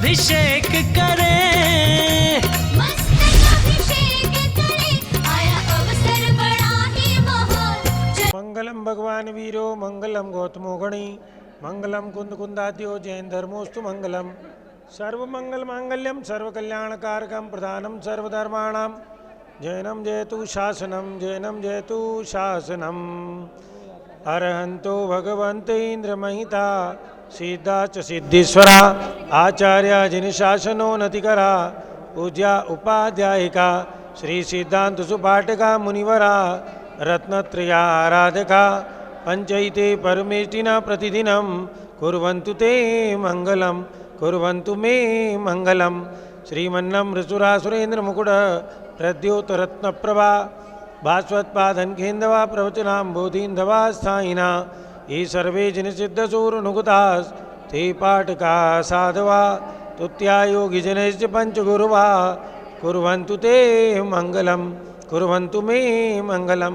अभिषेक करें, मस्तक अभिषेक करें, आया अवसर बड़ा ही महान। मंगलम भगवान वीरो मंगलम गौतमो गणी मंगलम कुंद कुंदाद्यो जैन धर्मोस्तु मंगलम सर्वमंगल मांगल्यम सर्वकल्याणकारकम प्रधानम सर्वधर्माणाम जैनम जयतु शासनम जैनम जयतु शासनम। अरहंतो भगवन्त इंद्रमहिता सिद्धा च सिद्धीश्वरा आचार्य जिन शासनो नतिकरा पूज्या उपाध्यायिका श्री सिद्धांत सुपाठका मुनिवरा रत्नत्रया आराधका पंचैते परमेष्टिना प्रतिदिनं कुर्वन्तु ते मंगलम कुर्वन्तु मे मंगलम। श्रीमन्नमृसुरासुरेन्द्र मुकुट प्रद्योतरत्नप्रभा भास्वत्पादनखेन्दवा प्रवचनाम्बोधीन्धवा स्थायिना ये सर्वे जिनसिद्धसूरनुगुतास् ते पाठका साधवा तुत्यायोगिजनैश्च पञ्चगुरुवा कुर्वन्तु ते मंगलम कुर्वन्तु मे मंगलम।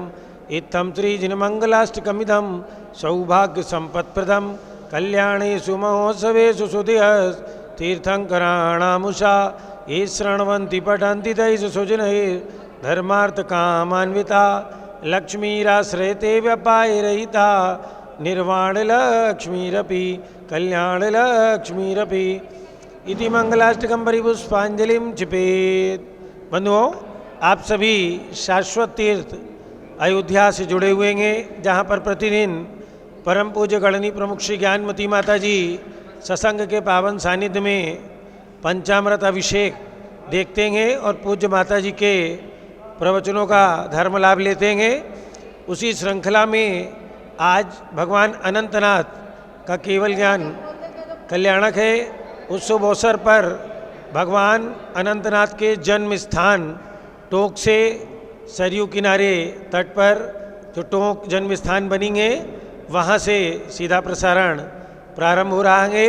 इत्थं श्रीजिनमङ्गलाष्टकमिदं सौभाग्यसम्पत्प्रदं कल्याणेषु महोत्सवेषु सुधियस् तीर्थङ्कराणामुषा ये शृण्वन्ति पठन्ति तैः सुजनैर्धर्मार्थकामान्विता लक्ष्मीराश्रयते व्यपायरहिता निर्वाणलक्ष्मीरपि कल्याणलक्ष्मीरपि इति मंगलाष्टकं परिपुष्पांजलिं चिपेत। बंधुओं, आप सभी शाश्वत तीर्थ अयोध्या से जुड़े हुए हैं, जहाँ पर प्रतिदिन परम पूज्य गणनी प्रमुख श्री ज्ञानमती माता जी सत्संग के पावन सानिध्य में पंचामृत अभिषेक देखते हैं और पूज्य माता जी के प्रवचनों का धर्म लाभ लेते हैं। उसी श्रृंखला में आज भगवान अनंतनाथ का केवल ज्ञान कल्याणक है। उस शुभ अवसर पर भगवान अनंतनाथ के जन्म स्थान टोंक से सरयू किनारे तट पर जो टोंक जन्म स्थान बनेंगे वहाँ से सीधा प्रसारण प्रारंभ हो रहा है।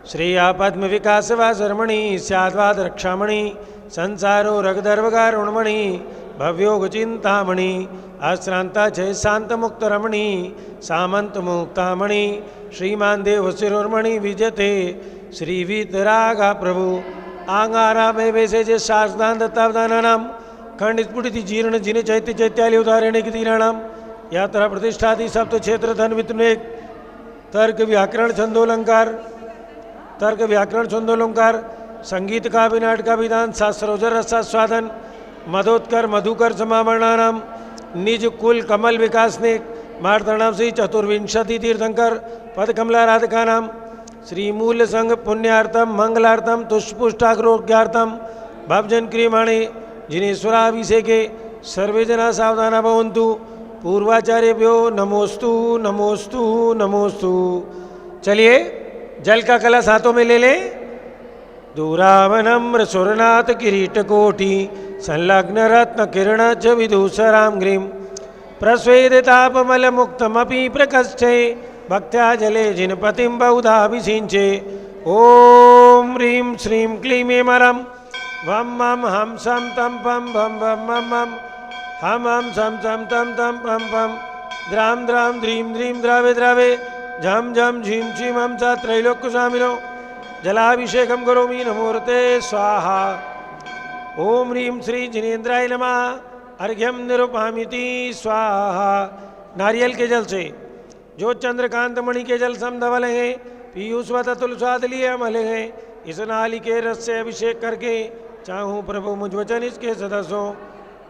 श्रेया पद्म विकास व शर्मणि स्याद्वाद रक्षामणि संसारो रगदर्वगारुणमणि भव्योग चिंतामणि अश्रांता जय शांत मुक्त रमणि सामंत मुक्तामणि श्रीमान देव शिरोमणि विजते श्री वीतरागा प्रभु आंगारा में वैसे जे शास्त्रांत तत्वदानानाम खंड स्फुटिति जीर्ण जिन चैत्य चैत्यालि उदाहरणे की तीराणाम यात्रा प्रतिष्ठादि सप्त क्षेत्र धन वित्नेक तर्क व्याकरण छंदोलंकार तर्क व्याकरण छंदोलंकार संगीत का विनाट का विधान शास्त्रोजर रसास्वादन मधोत्कर मधुकर समावरणानाम निज कुल कमल विकास ने मार्तणाम श्री चतुर्विंशति तीर्थंकर पद कमला राधिका नाम श्री मूल संघ पुण्यार्थम मंगलार्थम तुष्पुष्टाग्रोग्यार्थम भवजन क्रियमाणे जिनेश्वराभिषेके सर्वे जना सावधाना भवन्तु पूर्वाचार्यभ्यो नमोस्तु नमोस्तु नमोस्तु। चलिए जल का कलश हाथों में ले लें। दूरावनम्र सुरनाथ किरीटकोटि संलग्न रत्न किरण च विदूषरां ग्रीं प्रस्वेदितापमलमुक्तमपि प्रकष्ठे भक्त्या जले जिनपतिं बहुधाभिषिञ्चे। ॐ ह्रीं श्रीं क्लीं ऐमरं वं मं हं सं तं पं भं भं मं मं हम हम सम सम तम तम पम पम द्रां द्रां द्रीं द्रीं द्रावे द्रावे झम झम झीं झीं हम च त्रैलोक्य स्वामिनो जलाभिषेकं करोमि नमोर्ते स्वाहा। ओम ह्रीं श्री जिनेन्द्राय नमः अर्घ्यम निरुपामिति स्वाहा। नारियल के जल से जो चंद्रकांत मणि के जल सम धवल हैं पीयूषवत तुलसाद लिए अमल हैं इस नाली के रस से अभिषेक करके चाहूँ प्रभु मुझ वचन इसके सदस्यों।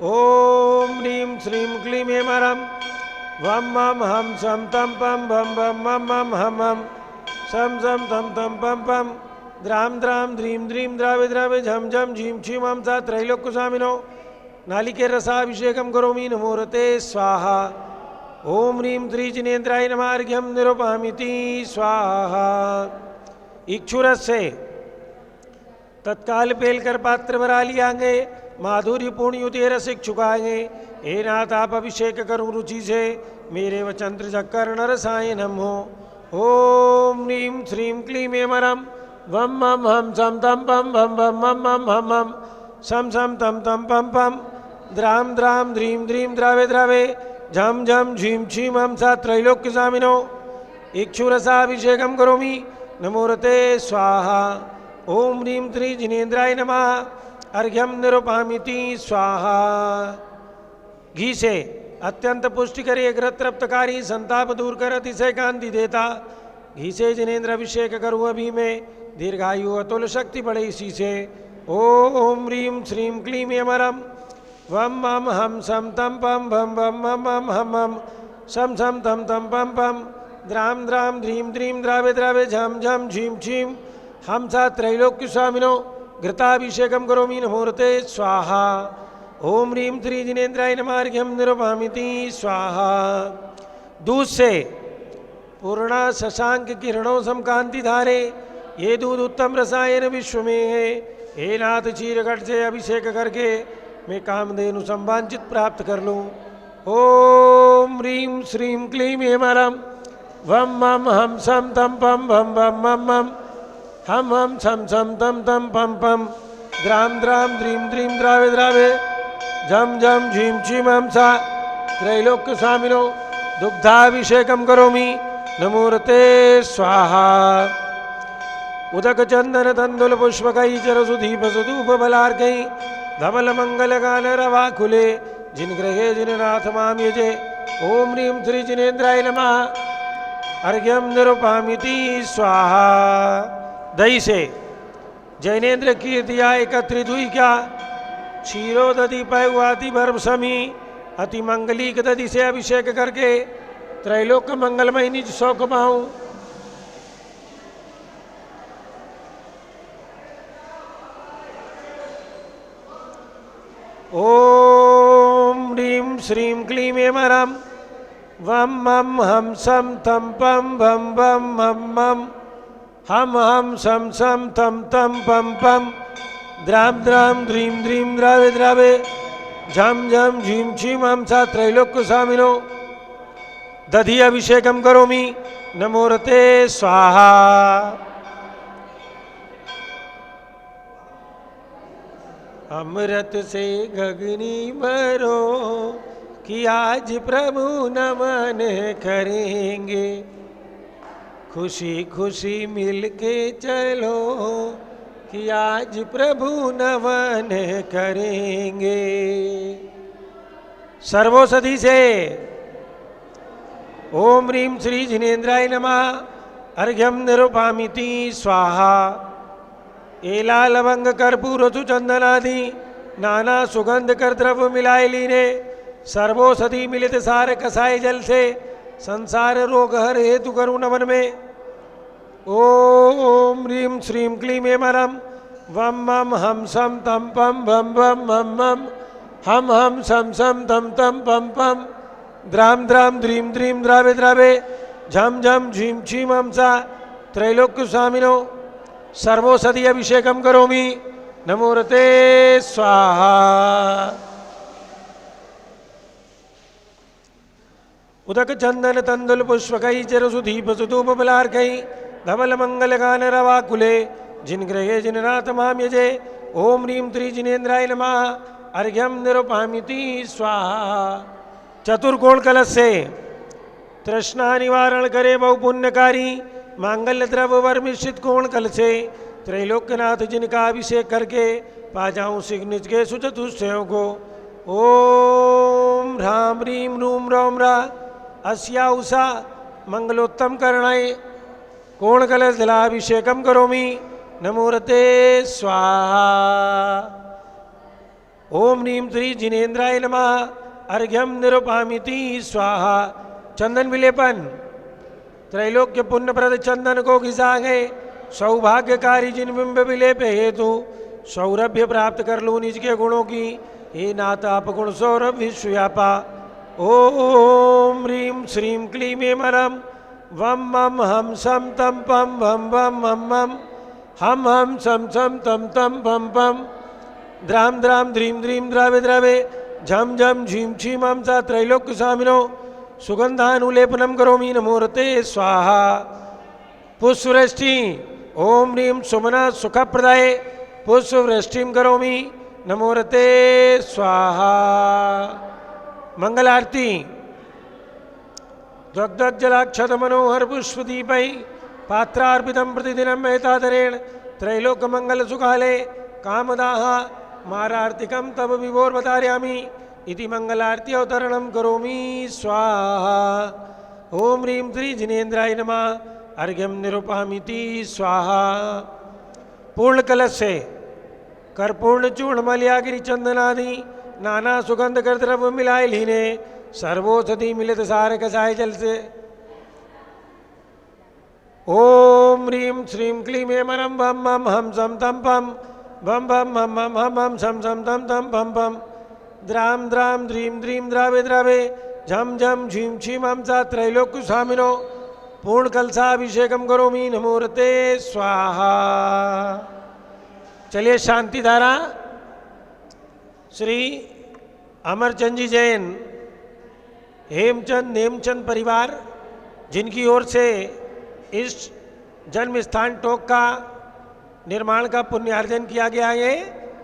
ओम ह्रीं श्रीं क्लीं ऐमरं वं मं हं सं तं पं भं भं मं मं हम हम सम सम तम तम पम पम द्रां द्रां द्रीं द्रीं द्रावे द्रावे झम झम झीं झीं हम सा त्रैलोक्य स्वामिनो नालिके रसाभिषेकं करोमि नमोरते स्वाहा। ओम ह्रीं श्री जिनेन्द्राय नमः अर्घ्यं निरुपामिति स्वाहा। इक्षुरस से तत्काल पेलकर पात्र भरा लियांगे माधुर्य पूर्ण युति रस इच्छुकाएंगे। हे नाथ आप अभिषेक करूँ रुचि से मेरे वचन त्रिचक्कर नरसाय नमो। ओम ह्रीं श्रीं क्लीं ऐमरं वं मं हं सं तं पं भं भं मं मं हम हम सम सम तम तम पम पम द्रां द्रां द्रीं द्रीं द्रावे द्रावे झम झम झीं झीं हम सा त्रैलोक्य स्वामिनो इक्षुरसाभिषेकं करोमि नमोरते स्वाहा। ओम ह्रीं श्री जिनेन्द्राय नमः। अर्घ्यम निरुपामिति स्वाहा। घी से अत्यंत पुष्टिकरी अग्रतृप्तकारी संताप दूर कर अतिशय कांति देता। घी से जिनेन्द्र अभिषेक करूँ अभी में दीर्घायु अतुल शक्ति बढ़े इसी से। ओम ह्रीं श्रीं क्लीं यमरम वम मम हम सम तम पम भम भम मम मम हम हम सम सम तम तम पम पम द्राम द्राम ध्रीं द्रीं द्रावे द्रावे झम झम झीं झीं हम सा त्रैलोक्य स्वामिनो घृताभिषेकम करोमि नमोरते स्वाहा। ओम ह्रीं श्री जिनेन्द्राय नमः। अर्घ्यम निरुपामिति स्वाहा। दूध से पूर्णा शशांक किरणों समकांति धारे ये दूध उत्तम रसायन विश्व में है। हे नाथ चीरघट से अभिषेक करके मैं कामधेनु संवांचित प्राप्त कर लूँ। ओम ह्रीं श्रीं क्लीं हेमरम वम मम हम सम तम पम भम भम मम मम हम सम सम तम तम पम पम द्राम द्राम ध्रीं द्रीं द्रावे द्रावे झम झम झीं झीं हम सा त्रैलोक्य स्वामिनो दुग्धाभिषेकम करोमि नमोरते स्वाहा। उदक चंदन तंदुल पुष्पकई चरसुधीप सुधूप बलार्कई धवल मंगल गान रवाकुले जिन ग्रहे जिन नाथ माम यजे। ओम ह्रीं श्री जिनेन्द्राय नमः। अर्घ्यम निरुपामिति स्वाहा। दही से जैनेन्द्र कीर्तिया एकत्रित हुई क्या क्षीरो दधि पयुआति भर्भ समी अति मंगलीक दधि से अभिषेक करके त्रैलोक मंगलमय निज सौ कमाऊं। ओम ह्रीं श्रीं क्लीं हेमरम वम मम हम सम तम पम भम भम मम मम हम सम सम तम तम पम पम द्राम द्राम ध्रीं द्रीं द्रावे द्रावे झम झम झीं झीं हम सा त्रैलोक्य स्वामिनो दधि अभिषेकम करोमि नमोरते स्वाहा। अमृत से गगनी भरो कि आज प्रभु नमन करेंगे। खुशी खुशी मिलके चलो कि आज प्रभु नमन करेंगे। सर्वोषधि से ओम ह्रीं श्री जिनेन्द्राय नमः। अर्घ्यम निरुपामिति स्वाहा। एला लवंग कर्पूर सुचंदनादि नाना सुगंध कर द्रव्य मिलाए लीने सर्वोषधि मिलित सार कसाय जल से संसार रोग हर हेतु करु नमन में। ओम ह्रीं श्रीं क्लीं हेमरम वम मम हम सम तम पम भम भम मम मम हम सम सम तम तम पम पम द्राम द्राम ध्रीं द्रीं द्रावे द्रावे झम झम झीं झीं हम सा त्रैलोक्य स्वामिनो सर्वोषधि अभिषेकम करोमि नमोरते स्वाहा। उदक चंदन तंदुल पुष्पकई चरसुधीप सुधूप बलार्कई धवल मंगल गान रवाकुले जिन ग्रहे जिन नाथ माम यजे। ओम ह्रीं श्री जिनेन्द्राय नमः। अर्घ्यम निरुपामिति स्वाहा। चतुर्कोण कलश से तृष्णा निवारण करे बहु पुण्यकारी मांगल्य द्रव्य वर मिश्रित कोण कल से त्रैलोक्यनाथ जिनका अभिषेक करके पा जाऊं सिख निज के सुचतुष्टयों को। ओम ह्रां ह्रीं रूम रौम रा अस्या उषा मंगलोत्तम करणाय कोण कलश जलाभिषेकम करोमि नमोरते स्वाहा। ओम ह्रीं श्री जिनेन्द्राय नमः। अर्घ्यम निरुपामिति स्वाहा। चंदन विलेपन त्रैलोक्य पुण्यप्रद चंदन को घिसा गए सौभाग्यकारी जिन बिंब विलेप हेतु सौरभ्य प्राप्त कर लूँ निज के गुणों की। हे नाथ आप गुण सौरभ विश्वव्यापा। ओम ह्रीं श्रीं क्लीं हेमरम वम मम हम सम तम पम भम भम मम मम हम सम सम तम तम पम पम द्राम द्राम ध्रीं द्रीं द्रावे द्रावे झम झम झीं झीं हम सा त्रैलोक्य स्वामिनो सुगंधानुलेपनम करोमि नमोरते स्वाहा। पुष्पवृष्टि ओम ह्रीं सुमना सुखप्रदाय पुष्पवृष्टिं करोमि नमोरते स्वाहा। मंगल आरती जगदग जलाक्षत मनोहर पुष्पदीपै पात्रार्पितं प्रतिदिनं मेहतादरेण त्रैलोक्यमंगल सुखाले कामदाह मारार्तिकं तव विभोर्वतारयामि इति मंगलारती अवतरणं करोमि स्वाहा। ओम ह्रीं श्री जिनेन्द्राय नमः। अर्घ्यम निरूपयामीति स्वाहा। पूर्ण कलश से कर्पूर्ण चूर्ण मलयागिरी चंदनादि नाना सुगंध कर द्रव्य मिलाए लीने सर्वोषधि मिलित सार कसाय जल से ओम ह्रीं श्रीं क्लीं हेमरं बम बम हम सम तम पम बम बम हम हम हम हम सम सम तम तम पम पम द्राम द्राम द्रीं द्रीं द्रावे द्रावे झम झम झीं छीं हम सा त्रैलोक्य स्वामिनो पूर्ण कलशाभिषेकम करोमि नमोरते स्वाहा। चलिए शांति धारा श्री अमरचंद जी जैन हेमचंद नेमचंद परिवार जिनकी ओर से इस जन्म स्थान टोक का निर्माण का पुण्यार्जन किया गया है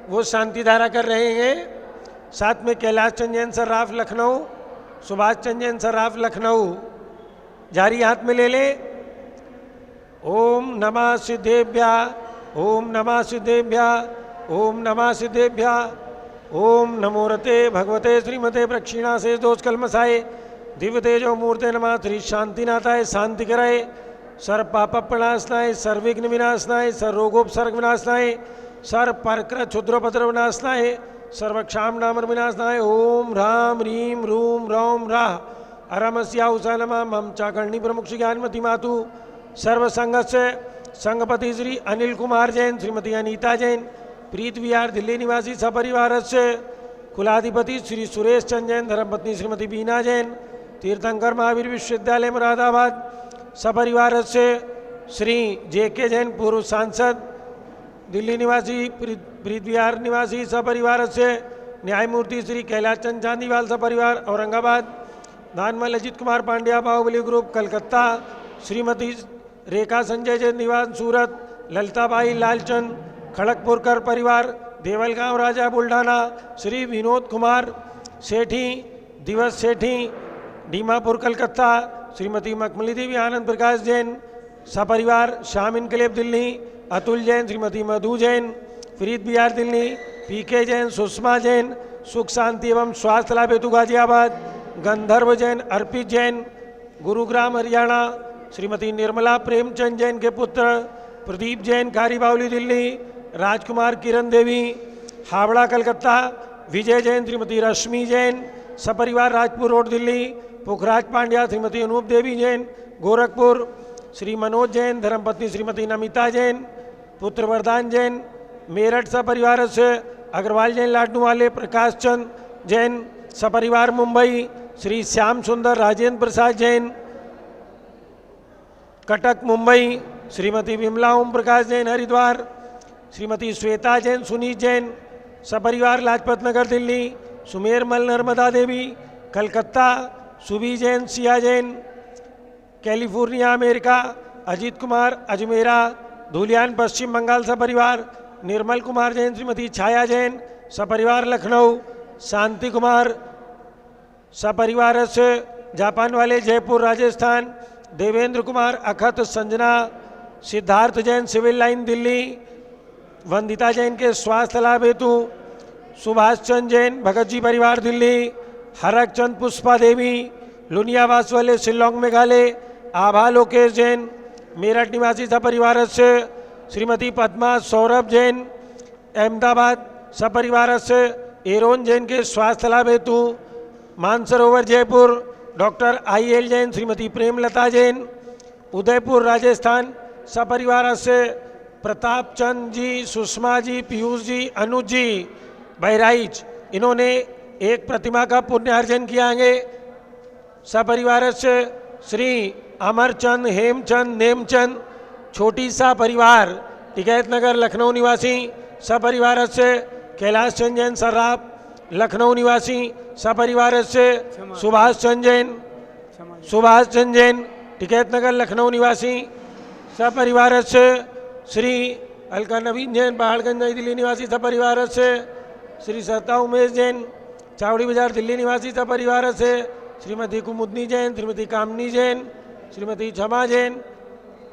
वो शांति धारा कर रहे हैं। साथ में कैलाश चंद जैन सर्राफ लखनऊ, सुभाष चंद जैन सर्राफ लखनऊ जारी हाथ में ले ले। ओम नमः सिद्धेभ्या ओम नमः सिद्धेभ्या ओम नमः सिद्धेभ्या ओम नमोरते भगवते श्रीमते प्रक्षिणा से दोष कलमसाए दिव्य तेजो मूर्ते नमः श्री शांतिनाथाय शांति कराए सर्व पाप प्रणाशनाय सर्विघ्न विनाशनाय सर्व रोगोपसर्ग विनाशनाय सर्व परकृत क्षुद्रोपद्रव विनाशनाय सर्वक्षाम नामर विनाशनाय ओम ह्राम ह्रीं रूम रौम राह अरमस्या उषा नमः मम चाकर्णी प्रमुख ज्ञानमती मातु सर्व संघस्य संघपति श्री अनिल कुमार जैन, श्रीमती अनीता जैन, प्रीत विहार दिल्ली निवासी सपरिवार से कुलाधिपति श्री सुरेश चंद जैन, धर्मपत्नी श्रीमती बीना जैन, तीर्थंकर महावीर विश्वविद्यालय मुरादाबाद सपरिवार से श्री JK जैन, पूर्व सांसद दिल्ली निवासी प्रीत विहार निवासी सपरिवार से न्यायमूर्ति श्री कैलाश चंद चांदीवाल सपरिवार औरंगाबाद, दानमल अजित कुमार पांड्या बाहुबली ग्रुप कलकत्ता, श्रीमती रेखा संजय जैन निवास सूरत, ललिताबाई लालचंद खड़गपुरकर परिवार देवलगांव राजा बुल्ढाना, श्री विनोद कुमार सेठी दिवस सेठी डीमापुर कलकत्ता, श्रीमती मखमली देवी आनंद प्रकाश जैन सपरिवार श्याम इनकलेब दिल्ली, अतुल जैन, श्रीमती मधु जैन फरीद बिहार दिल्ली, PK जैन, सुषमा जैन सुख शांति एवं स्वास्थ्य लाभ हेतु गाजियाबाद, गंधर्व जैन, अर्पित जैन गुरुग्राम हरियाणा, श्रीमती निर्मला प्रेमचंद जैन के पुत्र प्रदीप जैन खारी बावली दिल्ली, राजकुमार किरण देवी हावड़ा कलकत्ता, विजय जैन, श्रीमती रश्मि जैन सपरिवार राजपुर रोड दिल्ली, पुखराज पांड्या, श्रीमती अनूप देवी जैन गोरखपुर, श्री मनोज जैन, धर्मपत्नी श्रीमती नमिता जैन, पुत्र वरदान जैन मेरठ सपरिवार से, अग्रवाल जैन लाडनू वाले, प्रकाश चंद जैन सपरिवार मुंबई, श्री श्याम सुंदर राजेंद्र प्रसाद जैन कटक मुंबई, श्रीमती विमला ओम प्रकाश जैन हरिद्वार, श्रीमती श्वेता जैन सुनीत जैन सपरिवार लाजपत नगर दिल्ली, सुमेरमल नर्मदा देवी कलकत्ता, सुबी जैन सिया जैन कैलिफोर्निया अमेरिका, अजीत कुमार अजमेरा धुलियान पश्चिम बंगाल सपरिवार, निर्मल कुमार जैन, श्रीमती छाया जैन सपरिवार लखनऊ, शांति कुमार सपरिवार से जापान वाले जयपुर राजस्थान, देवेंद्र कुमार अखत संजना सिद्धार्थ जैन सिविल लाइन दिल्ली, वंदिता जैन के स्वास्थ्य लाभ हेतु, सुभाष चंद जैन भगत जी परिवार दिल्ली, हरक चंद पुष्पा देवी लुनियावास वाले शिलोंग मेघालय, आभा लोकेश जैन मेरठ निवासी सपरिवार से, श्रीमती पद्मा सौरभ जैन अहमदाबाद सपरिवार से, एरोन जैन के स्वास्थ्य लाभ हेतु, मानसरोवर जयपुर, डॉक्टर IL जैन, श्रीमती प्रेमलता जैन उदयपुर राजस्थान सपरिवार से, प्रताप चंद जी, सुषमा जी, पीयूष जी, अनुज जी बहराइच इन्होंने एक प्रतिमा का पुण्यार्जन किया है सपरिवार से, श्री अमरचंद हेमचंद नेमचंद छोटी सा परिवार टिकैत नगर लखनऊ निवासी सपरिवार से, कैलाश चंद जैन सर्राफ लखनऊ निवासी सपरिवार से, सुभाष चंद जैन टिकैत नगर लखनऊ निवासी सपरिवार से, श्री अलका नवीन जैन पहाड़गंज नई दिल्ली निवासी सपरिवार से, श्री सत्ता उमेश जैन चावड़ी बाजार दिल्ली निवासी सपरिवार से, श्रीमती कुमुदनी जैन, श्रीमती कामनी जैन, श्रीमती क्षमा जैन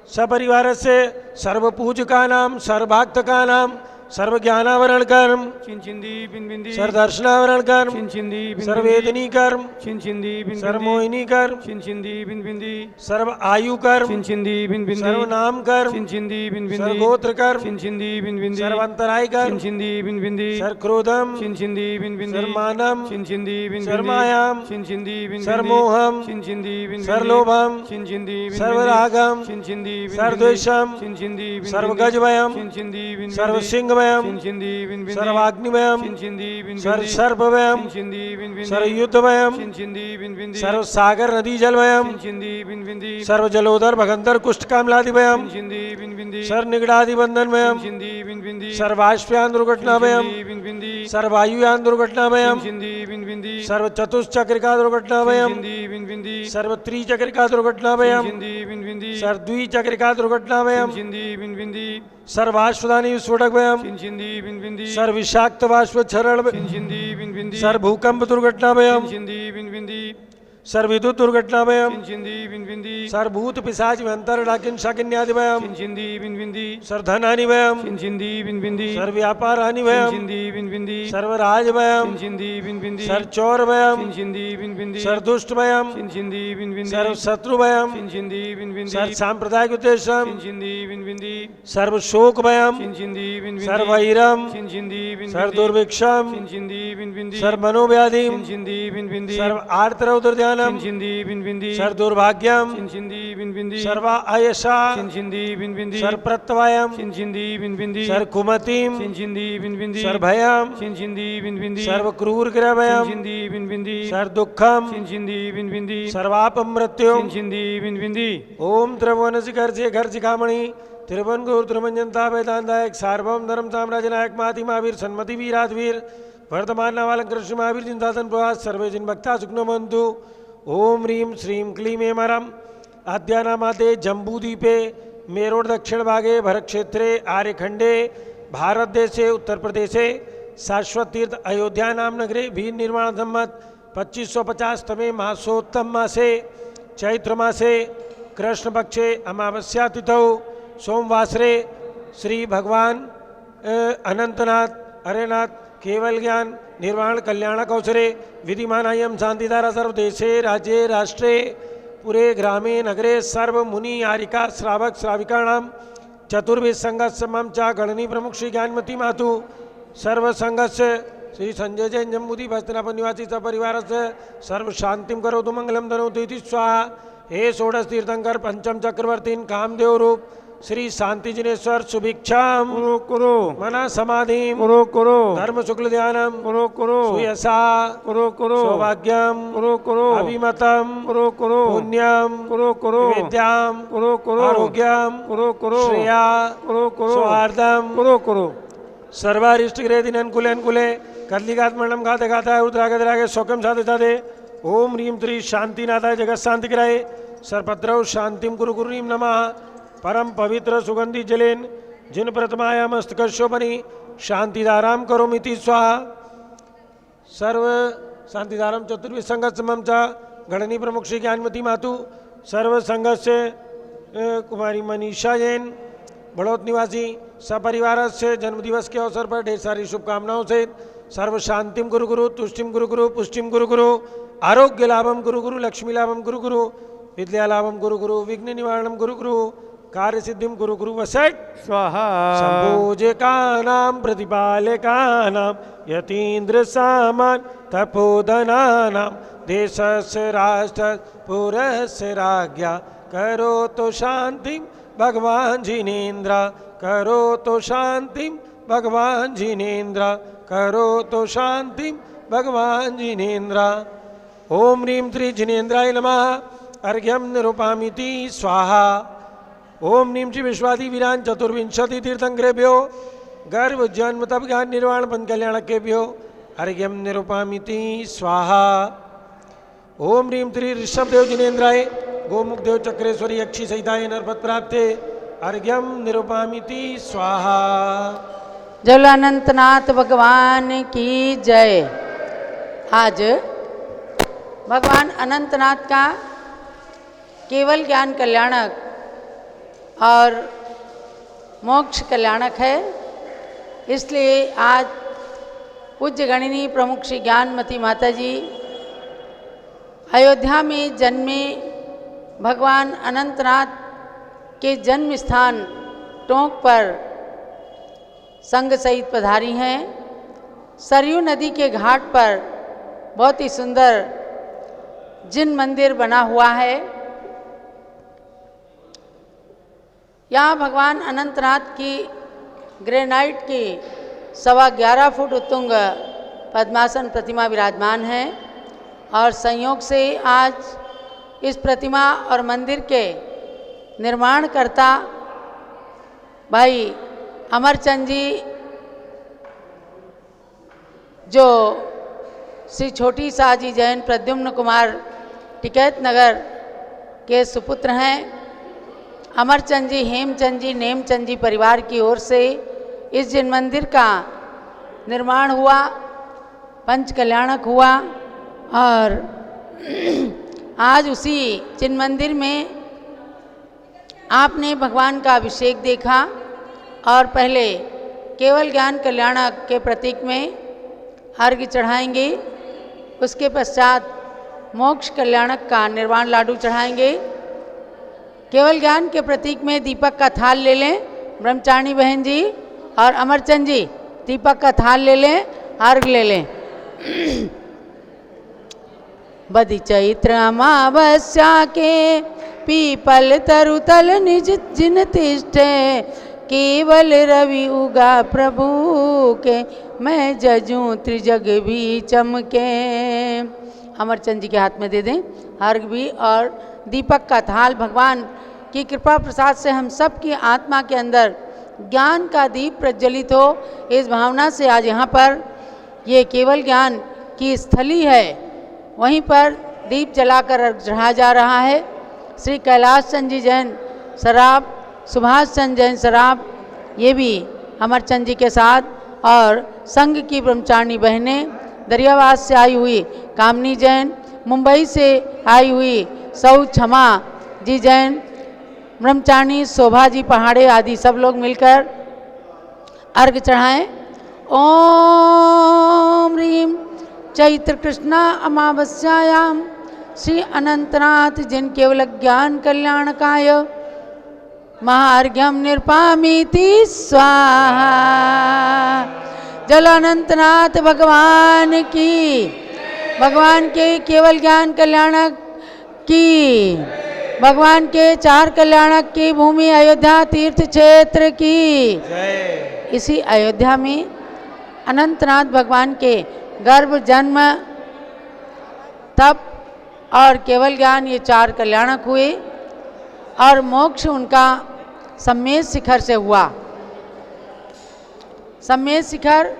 सपरिवार से सर्वपूज का नाम सर्वभक्त का नाम सर्वज्ञानावरण कर्म चिंचिंदी बिंबिंदी सर्वदर्शनावरण कर्म चिंचिंदी सर्वेदनी कर्म चिंचिंदी बिंबिंदी सर्वमोहिनी कर्म चिंचिंदी बिंबिंदी सर्व आयु कर्म चिंचिंदी बिंबिंदी सर्वनाम कर्म चिंचिंदी बिंबिंदी सर्वगोत्र कर्म चिंचिंदी बिंबिंदी सर्वंतराय कर्म चिंचिंदी बिंबिंदी सर्वक्रोधम चिंचिंदी बिंबिंदी सर्वमानम चिंचिंदी बिंबिंदी सर्वमायाम चिंचिंदी बिंबिंदी सर्वमोहम चिंचिंदी बिंबिंदी सर्वलोभम चिंचिंदी बिंबिंदी सर्वरागम चिंचिंदी बिंबिंदी सर्वद्वेषम चिंचिंदी बिंबिंदी सर्वगजवयम चिंचिंदी बिंबिंदी सर्वसिंहवयम चिंचिंदी बिंबिंदी सर्वाग्निवयम चिंचिंदी बिंबिंदी सर्वसर्पवयम चिंचिंदी बिंबिंदी सर्वयुद्धवयम चिंचिंदी बिंबिंदी सर्वसागर नदी जलवयम चिंचिंदी बिंबिंदी सर्वजलोदर भगंतर कुष्ठ कामलादिवयम चिंचिंदी बिंबिंदी सर्वनिगड़ादिबंधनवयम चिंचिंदी बिंबिंदी सर्वाश्वयान दुर्घटनावयम बिंबिंदी सर्वायुयान दुर्घटनावयम चिंचिंदी बिंबिंदी सर्वचतुश्चक्रिका दुर्घटनावयम चिंचिंदी बिंबिंदी सर्वत्रिचक्रिका दुर्घटनावयम चिंचिंदी बिंबिंदी सर्वद्विचक्रिका दुर्घटनावयम चिंचिंदी बिंबिंदी सर्वाश्वदानी विस्फोटकवयम चिंचिंदी बिंबिंदी सर्वविषाक्त बाष्प क्षरण चिंचिंदी बिंबिंदी सर्वभूकंप दुर्घटनावयम चिंचिंदी बिंबिंदी सर्वविद्युत दुर्घटनावयम चिंचिंदी बिंबिंदी सर्वभूत पिशाच व्यंतर डाकिन शाकिन्यादिवयम चिंचिंदी बिंबिंदी सर्वधनानिवयम चिंचिंदी बिंबिंदी सर्वव्यापारानिवयम चिंचिंदी बिंबिंदी सर्वराजवयम चिंचिंदी बिंबिंदी सर्वचौरवयम चिंचिंदी बिंबिंदी सर्वदुष्टवयम चिंचिंदी बिंबिंदी सर्वशत्रुवयम चिंचिंदी बिंबिंदी सर्वसांप्रदायिक उद्देश्यम चिंचिंदी बिंबिंदी सर्वशोकवयम चिंचिंदी बिंबिंदी सर्वैरम चिंचिंदी बिंबिंदी सर्वदुर्भिक्षम चिंचिंदी बिंबिंदी सर्वमनोव्याधिम चिंचिंदी बिंबिंदी सर्व आर्तरौद्रध्यानम चिंचिंदी बिंबिंदी सर्वदुर्भाग्यम चिंचिंदी बिंबिंदी सर्व आयशा चिंचिंदी बिंबिंदी सर्वप्रत्यवायम चिंचिंदी बिंबिंदी सर्वकुमतिम चिंचिंदी बिंबिंदी सर्वभयम चिंचिंदी बिंबिंदी सर्वक्रूरग्रभयम चिंचिंदी बिंबिंदी सर्वदुःखम चिंचिंदी बिंबिंदी सर्वापमृत्यु चिंचिंदी बिंबिंदी ओम त्रिभुवनशिखर शेखर शिखामणि त्रिभुवन गुरु त्रिमंजनता वेदांतायक सार्वभौम धर्म साम्राज्य नायक माति महावीर सन्मति वीराधवीर वर्तमान नावालंकर श्री महावीर जिनदासन प्रवास सर्वे जिन भक्ता सुखनो बंधु ओम ह्रीं श्रीं क्लीं एमरम आद्यानामाते जम्बूद्वीपे मेरोड दक्षिण भागे भरत क्षेत्रे आर्यखंडे भारत देशे उत्तर प्रदेशे शाश्वत तीर्थ अयोध्या नाम नगरे भीन निर्माण सम्मत 2550 तमे मासोत्तम मासे चैत्र मासे कृष्ण पक्षे अमावस्या तिथौ सोमवासरे श्री भगवान अनंतनाथ अरेनाथ केवल ज्ञान निर्वाण कल्याणक अवसरे विधिमानायम शांतिधारा सर्वदेशे राज्ये राष्ट्रे पुरे ग्रामे नगरे सर्व मुनि आरिका श्रावक श्राविकाणाम चतुर्वेद संघस्य मम च गणनी प्रमुख श्री ज्ञानमती मातु सर्व संघस्य श्री संजय जैन जम्बूदी भस्तनापन निवासी सपरिवार से सर्व शांतिम करोतु मंगलम धनोतु इति स्वाहा। हे षोडश तीर्थंकर पंचम चक्रवर्तीन कामदेव रूप श्री शांति जिनेश्वर सुभिक्षाम कुरु कुरु मना समाधि कुरु कुरु धर्म शुक्ल ध्यानम कुरु कुरु सुयसा कुरु कुरु सौभाग्यम कुरु कुरु अभिमतम कुरु कुरु पुण्यम कुरु कुरु विद्याम कुरु कुरु आरोग्यम कुरु कुरु श्रेया कुरु कुरु सौहार्दम कुरु कुरु सर्वारिष्ट ग्रह दिन अनुकूले अनुकूले कदलिकात मंडलम गाते गाता रुद्रागे सौक्यम साधे साधे ओम ह्रीं त्रि शांतिनाथाय जगत शांति कराए सर्वभद्रौ शांतिम गुरु गुरुरीम नमः परम पवित्र सुगंधि जलेन जिन प्रथमाया मस्तकशोभनी शांतिधाराम करोमिति स्वाहा। सर्व शांतिधारम चतुर्विध संघस्य मम च गणनी प्रमुख श्री ज्ञानमती मातु सर्व संघस्य कुमारी मनीषा जैन बड़ौत निवासी सपरिवार से जन्मदिवस के अवसर पर ढेर सारी शुभकामनाओं से सर्व शांतिम गुरु गुरु तुष्टिम गुरु गुरु पुष्टिम गुरु गुरु आरोग्य लाभम गुरु गुरु लक्ष्मी लाभम गुरु गुरु विद्या लाभम गुरु गुरु विघ्न निवारणम गुरु गुरु कार्य सिद्धिम गुरु गुरु वसट स्वाहा संपूजकानां प्रतिपालकानां यतीन्द्र सामान तपोधनानां देशस्य राष्ट्रस्य पुरस्य राज्ञा करोतु शांतिं भगवान जिनेन्द्र करोतु शांतिं भगवान जिनेन्द्र करोतु शांतिं भगवान जिनेन्द्र ओम ह्रीं त्रि जिनेन्द्राय नमः अर्घ्यं निरूपामिति स्वाहा। ओम नीम श्री विश्वादि वीरान चतुर्विंशति तीर्थंकरेभ्यो गर्भ जन्म तप ज्ञान निर्वाण पंच कल्याणकेभ्यो अर्घ्यम निरूपामिति स्वाहा। ओम ह्रीं त्रि ऋषभदेव जिनेन्द्राय गोमुखदेव चक्रेश्वरी यक्षी सहिताय नरपत प्राप्ते अर्घ्यम निरूपामिति स्वाहा। जल अनंतनाथ भगवान की जय। आज भगवान अनंतनाथ का केवल ज्ञान कल्याणक और मोक्ष कल्याणक है। इसलिए आज पूज्य गणिनी प्रमुख श्री ज्ञानमती माता जी अयोध्या में जन्मे भगवान अनंतनाथ के जन्म स्थान टोंक पर संग सहित पधारी हैं। सरयू नदी के घाट पर बहुत ही सुंदर जिन मंदिर बना हुआ है। यहाँ भगवान अनंतनाथ की ग्रेनाइट की 11.25 फुट उत्तुंग पद्मासन प्रतिमा विराजमान है और संयोग से आज इस प्रतिमा और मंदिर के निर्माणकर्ता भाई अमरचंद जी, जो श्री छोटी साजी जैन प्रद्युम्न कुमार टिकैत नगर के सुपुत्र हैं। अमरचंद जी, हेमचंद जी, नेमचंद जी परिवार की ओर से इस जिन मंदिर का निर्माण हुआ, पंच कल्याणक हुआ और आज उसी जिन मंदिर में आपने भगवान का अभिषेक देखा और पहले केवल ज्ञान कल्याणक के प्रतीक में अर्घ्य चढ़ाएंगे, उसके पश्चात मोक्ष कल्याणक का निर्वाण लाडू चढ़ाएंगे। केवल ज्ञान के प्रतीक में दीपक का थाल ले लें ब्रह्मचारिणी बहन जी, और अमरचंद जी दीपक का थाल ले लें, अर्घ्य ले लें। बदि चैत्र अमावस्या के पीपल तरुतल निज जिन तिष्ठे, केवल रवि उगा प्रभु के, मैं जजूं त्रिजग भी चमके। अमरचंद जी के हाथ में दे दें अर्घ्य भी और दीपक का थाल। भगवान की कृपा प्रसाद से हम सब की आत्मा के अंदर ज्ञान का दीप प्रज्वलित हो, इस भावना से आज यहाँ पर ये केवल ज्ञान की स्थली है, वहीं पर दीप जलाकर अर्घ्य चढ़ाया जा रहा है। श्री कैलाश चंद जी जैन सराब, सुभाष चंद जैन सराब, ये भी अमरचंद जी के साथ, और संघ की ब्रह्मचारिणी बहनें, दरियावाद से आई हुई कामनी जैन, मुंबई से आई हुई सौ क्षमा जी जैन, ब्रह्मचारिणी शोभा जी पहाड़े आदि सब लोग मिलकर अर्घ्य चढ़ाएं। ओम ह्रीम चैत्र कृष्णा अमावस्यायाम श्री अनंतनाथ जिन केवल ज्ञान कल्याणकाय महार्घ्यम निरपामीति स्वाहा। जल अनंतनाथ भगवान की, भगवान के केवल ज्ञान कल्याणक की, भगवान के 4 कल्याणक की भूमि अयोध्या तीर्थ क्षेत्र की। इसी अयोध्या में अनंतनाथ भगवान के गर्भ, जन्म, तप और केवल ज्ञान, ये 4 कल्याणक हुए और मोक्ष उनका सम्मेद शिखर से हुआ। सम्मेद शिखर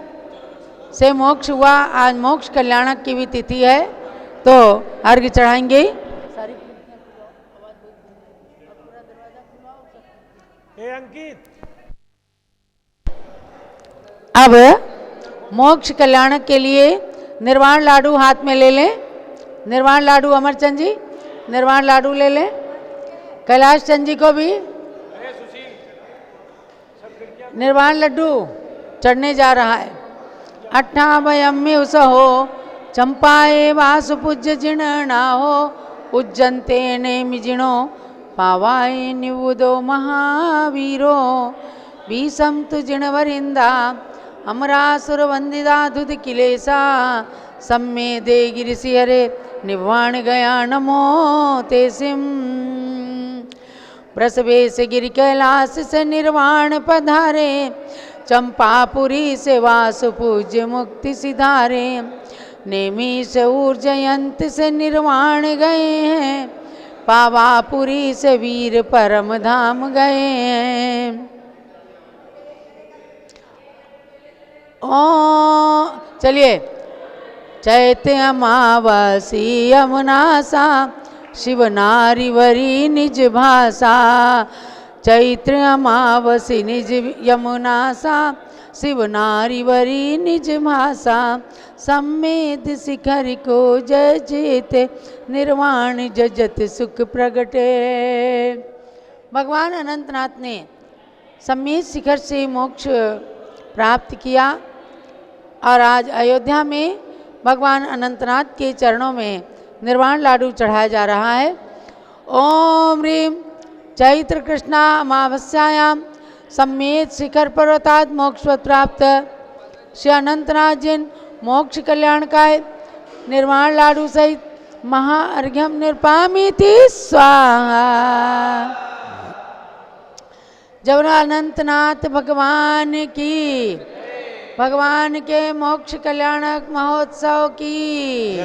से मोक्ष हुआ। आज मोक्ष कल्याणक की भी तिथि है, तो अर्घ्य चढ़ाएंगे। अंकित, अब मोक्ष कल्याणक के लिए निर्वाण लाडू हाथ में ले लें। निर्वाण लाडू अमरचंद जी, निर्वाण लाडू ले लें। कैलाश चंद जी को भी निर्वाण लड्डू चढ़ने जा रहा है। अट्ठावयम में उस हो चंपाए वासु पूज्य जिण ना हो, उज्जंते ने मिजिणो पावाए निवुदो महावीरो, बीसम तु जिणवरिंदा अमरासुर वंदिदा दुध किलेसा, सम्मे दे गिरिसि हरे निवाण गया नमो ते सिम। प्रसवेश गिरि कैलाश से निर्वाण पधारे, चंपापुरी से वासु पूज्य मुक्ति सिधारे, नेमी से ऊर्जयंत से निर्वाण गए हैं, पावापुरी से वीर परम धाम गए हैं। ओ चलिए। चैत्र अमावासी यमुनासा, शिव नारी वरी निज भाषा, चैत्र अमावसी निज यमुनासा, शिव नारी वरी निज भाषा, सम्मेद शिखर को जय जेते, निर्वाण जजत सुख प्रगटे। भगवान अनंतनाथ ने सम्मेद शिखर से मोक्ष प्राप्त किया और आज अयोध्या में भगवान अनंतनाथ के चरणों में निर्वाण लाडू चढ़ाया जा रहा है। ओम ह्रीं चैत्र कृष्णा अमावस्यायाम सम्मेद शिखर पर्वतात् मोक्ष प्राप्त श्री अनंतनाथ जिन मोक्ष कल्याणकाय निर्वाण लाडू सहित महाअर्घ्यम निर्पामिति स्वाहा। जब अनंतनाथ भगवान की, भगवान के मोक्ष कल्याणक महोत्सव की,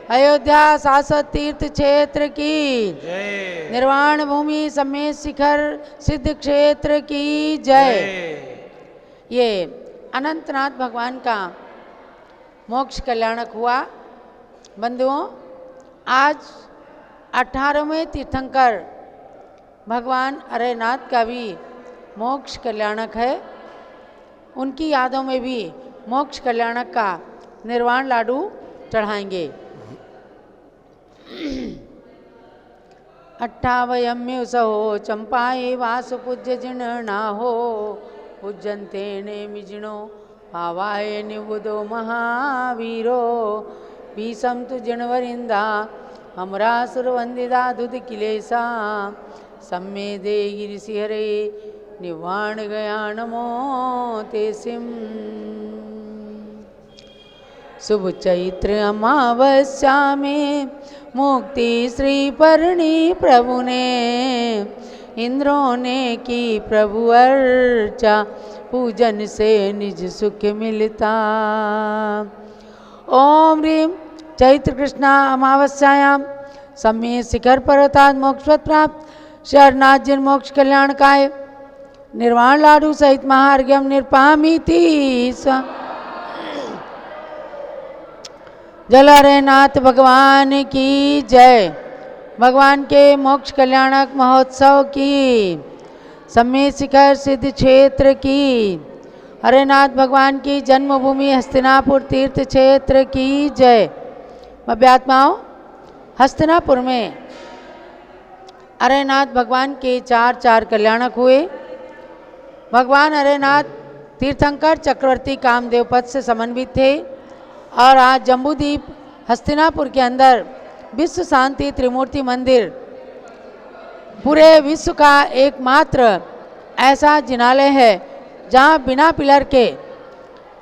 अयोध्या शाश्वत तीर्थ क्षेत्र की, निर्वाण भूमि सम्मेद शिखर सिद्ध क्षेत्र की जय। ये अनंतनाथ भगवान का मोक्ष कल्याणक हुआ। बंधुओं, आज 18वें तीर्थंकर भगवान अरेनाथ का भी मोक्ष कल्याणक है। उनकी यादों में भी मोक्ष कल्याणक का निर्वाण लाडू चढ़ाएंगे। 28 सहो चंपाए वास पूज्य जिण नाहो पूज्यंते नेमिजिणो भावाय निबुधो महावीरो भीषम तु जिणवरिंदा हमरासुर वंदिदा दुध किलेसा सम्मेदे गिरिशिहरे निवाण गया नमो तेसिम। शुभ चैत्र अमावस्या में मुक्ति श्री परणी प्रभु ने इंद्रों ने की प्रभु अर्चा पूजन से निज सुख मिलता। ओम ह्रीं चैत्र कृष्णा अमावस्यायाम सम्मेद शिखर पर्वतात् मोक्ष प्राप्त श्री अरनाथ जिन मोक्ष कल्याणकाय निर्वाण लाडू सहित महार्घ्यम निर्पामिति स्व। जलारेनाथ भगवान की जय। भगवान के मोक्ष कल्याणक महोत्सव की, सम्मेद शिखर सिद्ध क्षेत्र की, हरेनाथ भगवान की जन्मभूमि हस्तिनापुर तीर्थ क्षेत्र की जय। भव्यात्माओं, हस्तिनापुर में अरेनाथ भगवान के चार कल्याणक हुए। भगवान अरेनाथ तीर्थंकर चक्रवर्ती कामदेव पद से समन्वित थे और आज जम्बूद्वीप हस्तिनापुर के अंदर विश्व शांति त्रिमूर्ति मंदिर पूरे विश्व का एकमात्र ऐसा जिनालय है जहाँ बिना पिलर के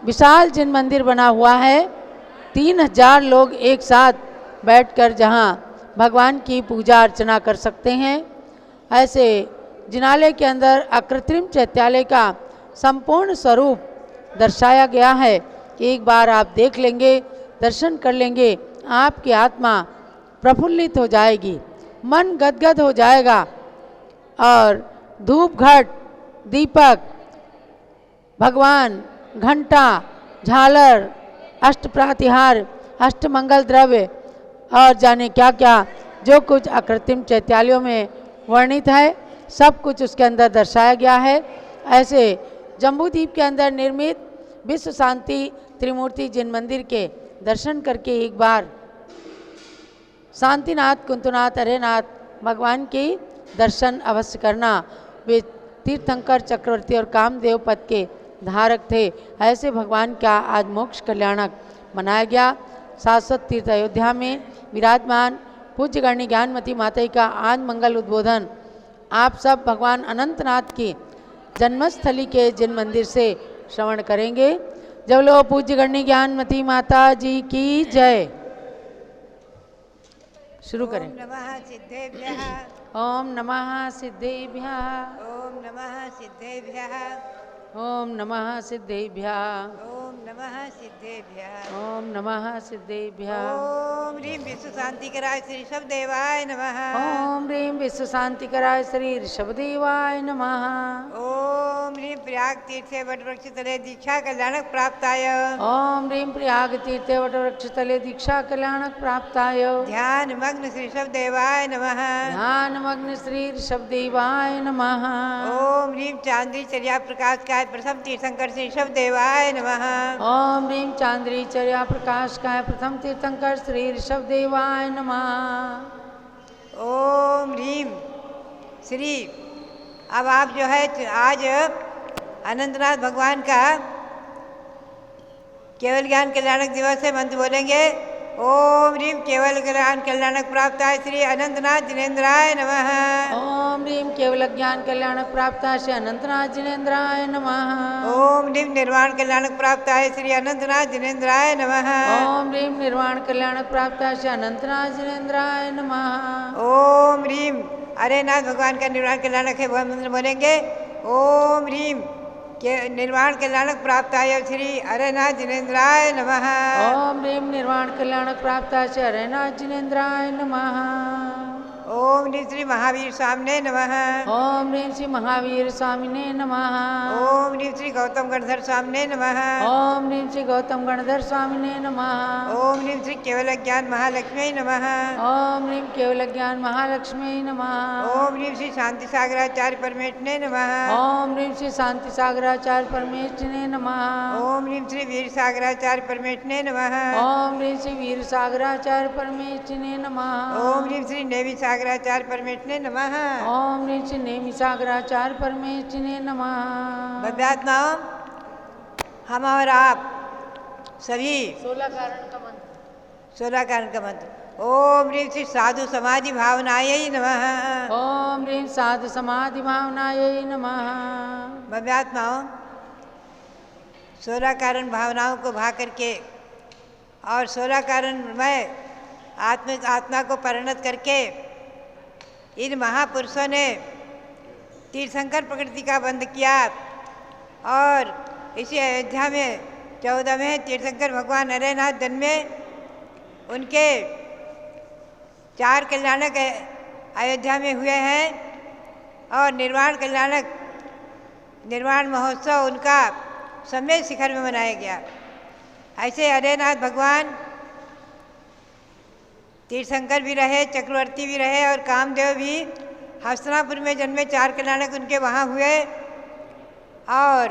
विशाल जिन मंदिर बना हुआ है। 3000 लोग एक साथ बैठकर जहाँ भगवान की पूजा अर्चना कर सकते हैं। ऐसे जिनालय के अंदर अकृत्रिम चैत्यालय का संपूर्ण स्वरूप दर्शाया गया है। एक बार आप देख लेंगे, दर्शन कर लेंगे, आपकी आत्मा प्रफुल्लित हो जाएगी, मन गदगद हो जाएगा और धूप घट, दीपक, भगवान, घंटा, झालर, अष्ट प्रातिहार, अष्ट मंगल द्रव्य और जाने क्या क्या जो कुछ अकृत्रिम चैत्यालयों में वर्णित है, सब कुछ उसके अंदर दर्शाया गया है। ऐसे जम्बूद्वीप के अंदर निर्मित विश्व शांति त्रिमूर्ति जिन मंदिर के दर्शन करके एक बार शांतिनाथ, कुंतुनाथ, अरेनाथ भगवान के दर्शन अवश्य करना। वे तीर्थंकर चक्रवर्ती और कामदेव पद के धारक थे। ऐसे भगवान का आज मोक्ष कल्याणक मनाया गया। शाश्वत तीर्थ अयोध्या में विराजमान पूज्य गणनी ज्ञानमती माता का आज मंगल उद्बोधन आप सब भगवान अनंतनाथ की जन्मस्थली के जिन मंदिर से श्रवण करेंगे। जब लो पूज्य गणनी ज्ञानमती माता जी की जय। शुरू करें। ओम नमः सिद्धेभ्यः। ओम नमः सिद्धेभ्यः। ओम नमः सिद्धेभ्यः। ओम नमः सिद्धेभ्यः। ओम नमः सिद्धेभ्यः। ओम नमः सिद्धेभ्यः। ओम ह्रीं विश्व शांतिकराय श्री ऋषभदेवाय नमः। ओम ह्रीं विश्व शांतिकराय श्री ऋषभदेवाय नमः। ओम ह्रीं प्रयाग तीर्थे वटवृक्ष तले दीक्षा कल्याणक प्राप्ताय। ओम ह्रीं प्रयाग तीर्थे वटवृक्ष तले दीक्षा कल्याणक प्राप्ताय। ध्यान मग्न श्री ऋषभदेवाय नमः। ध्यान मग्न श्री ऋषभदेवाय नमः। ओम ह्रीं चांद्री चर्या प्रकाश काय प्रथम तीर्थंकर श्री ऋषभदेवाय नमः। ओम ह्रीं चांद्री चर्या प्रकाश काय प्रथम तीर्थंकर श्री ऋषभदेवाय नमः। ओम ह्रीं श्री अब आप जो है आज अनंतनाथ भगवान का केवल ज्ञान कल्याणक दिवस है। मंत्र बोलेंगे ओम ह्रीम केवल ज्ञान कल्याणक प्राप्ताय श्री अनंतनाथ जिनेन्द्राय नमः। ओम ह्रीम केवल ज्ञान कल्याणक प्राप्ताय श्री अनंतनाथ जिनेन्द्राय नमः। ओम ह्रीम निर्वाण कल्याणक प्राप्ताय श्री अनंतनाथ जिनेन्द्राय नमः। ओम ह्रीम निर्वाण कल्याणक प्राप्ताय श्री अनंतनाथ जिनेन्द्राय नमः। ओम ह्रीम अरे नाथ भगवान का निर्वाण कल्याणक है वह मंत्र बोलेंगे ओम ह्रीम के निर्वाण कल्याणक प्राप्ताय श्री अरेनाथ जिनेन्द्राय नमः। ओम ह्रीम निर्वाण कल्याणक प्राप्ताय श्री अरेनाथ जिनेन्द्राय नमः। ओम ह्रीम श्री महावीर स्वामिने नमः। ओम ह्रीम श्री महावीर स्वामिने नमः। ओम ह्रीम श्री गौतम गणधर स्वामिने नमः। ओम ह्रीम श्री गौतम गणधर स्वामिने नमः। ओम ह्रीम श्री केवल ज्ञान महालक्ष्मी नमः। ओम ह्रीम केवल ज्ञान महालक्ष्मी नमः। ओम ह्रीम श्री शांति सागराचार्य परमेश्वरने नमः। ओम ह्रीम श्री शांति सागराचार्य परमेश्वरने नमः। ओम ह्रीम श्री वीर सागराचार्य परमेश्वरने नमः। ओम ह्रीम श्री वीर सागराचार्य परमेश्वरने नमः। ओम ह्रीम श्री नेवी सागराचार्य परमेश्वरने नमः। ओम ह्रीम श्री नेमि सागराचार्य परमेश्वरने नमः। भव्यात्माओं, हम और आप सभी 16 कारण का मंत्र। 16 कारण का मंत्र ओम ह्रीम श्री साधु समाधि भावनायै नमः। ओम ह्रीम साधु समाधि भावनायै नमः। भव्यात्माओं, 16 कारण भावनाओं को भा करके और 16 कारण में आत्मा को परिणत करके इन महापुरुषों ने तीर्थंकर प्रकृति का बंद किया और इसी अयोध्या में 14वें तीर्थंकर भगवान नरेनाथ जन्मे। उनके 4 कल्याणक अयोध्या में हुए हैं और निर्वाण महोत्सव उनका सम्मेद शिखर में मनाया गया। ऐसे हरेनाथ भगवान तीर्थंकर भी रहे, चक्रवर्ती भी रहे और कामदेव भी हस्तिनापुर में जन्मे। 4 कल्याणक उनके वहाँ हुए और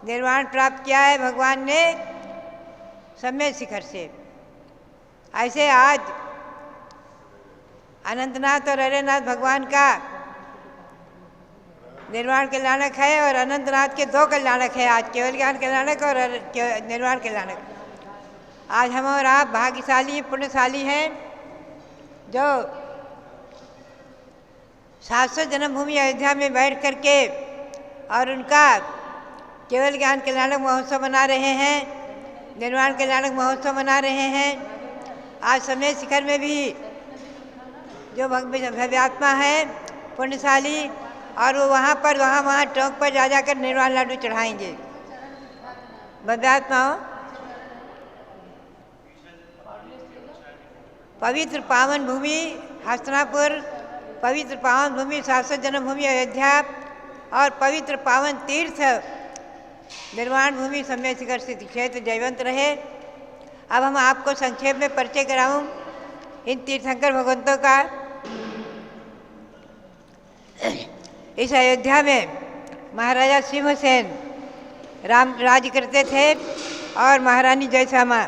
निर्वाण प्राप्त किया है भगवान ने सम्मेद शिखर से। ऐसे आज अनंतनाथ और हरेनाथ भगवान का निर्वाण कल्याणक है और अनंतनाथ के 2 कल्याणक है आज, केवल ज्ञान कल्याणक और निर्वाण कल्याणक। आज हम और आप भाग्यशाली पुण्यशाली हैं जो 700 जन्मभूमि अयोध्या में बैठ करके और उनका केवल ज्ञान कल्याणक महोत्सव मना रहे हैं, निर्वाण कल्याणक महोत्सव मना रहे हैं। आज सम्मेद शिखर में भी जो भव्यात्मा है पुण्यशाली और वो वहाँ टोंक पर जा जाकर निर्वाण लाडू चढ़ाएंगे। भव्यात्माओं, पवित्र पावन भूमि हस्तिनापुर, पवित्र पावन भूमि 700 जन्मभूमि अयोध्या और पवित्र पावन तीर्थ निर्वाण भूमि सम्मेद शिखर स्थित क्षेत्र जयवंत रहे। अब हम आपको संक्षेप में परिचय कराऊं इन तीर्थंकर भगवंतों का। इस अयोध्या में महाराजा सिंहसेन राम राज्य करते थे और महारानी जयश्यामा।